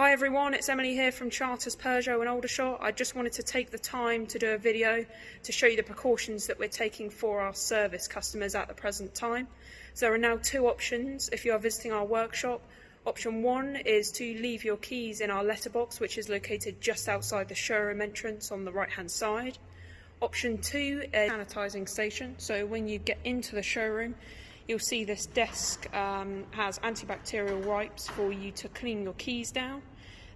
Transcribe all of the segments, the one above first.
Hi everyone, it's Emily here from Charters Peugeot and Aldershot. I just wanted to take the time to do a video to show you the precautions that we're taking for our service customers at the present time. So there are now two options if you are visiting our workshop. Option one is to leave your keys in our letterbox, which is located just outside the showroom entrance on the right hand side. Option two is a sanitising station. So when you get into the showroom, you'll see this desk has antibacterial wipes for you to clean your keys down.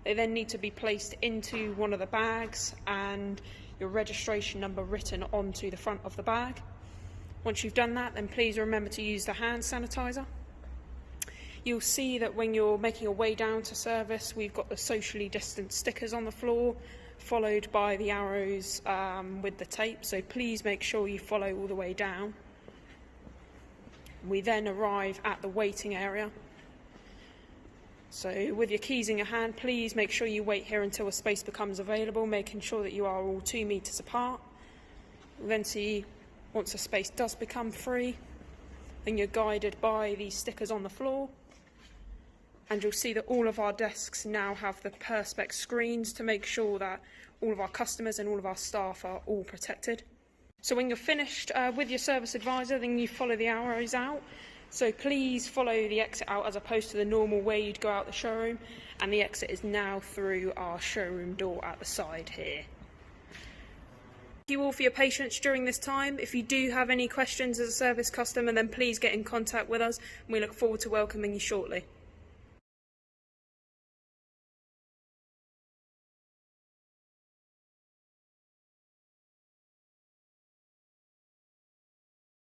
They then need to be placed into one of the bags and your registration number written onto the front of the bag. Once you've done that, then please remember to use the hand sanitizer. You'll see that when you're making your way down to service, we've got the socially distanced stickers on the floor, followed by the arrows with the tape, so please make sure you follow all the way down. We then arrive at the waiting area. So with your keys in your hand, please make sure you wait here until a space becomes available, making sure that you are all 2 meters apart. You'll then see once a space does become free, then you're guided by these stickers on the floor, and you'll see that all of our desks now have the perspex screens to make sure that all of our customers and all of our staff are all protected. So when you're finished with your service advisor, then you follow the arrows out. So please follow the exit out as opposed to the normal way you'd go out the showroom, and the exit is now through our showroom door at the side here. Thank you all for your patience during this time. If you do have any questions as a service customer, then please get in contact with us, and we look forward to welcoming you shortly.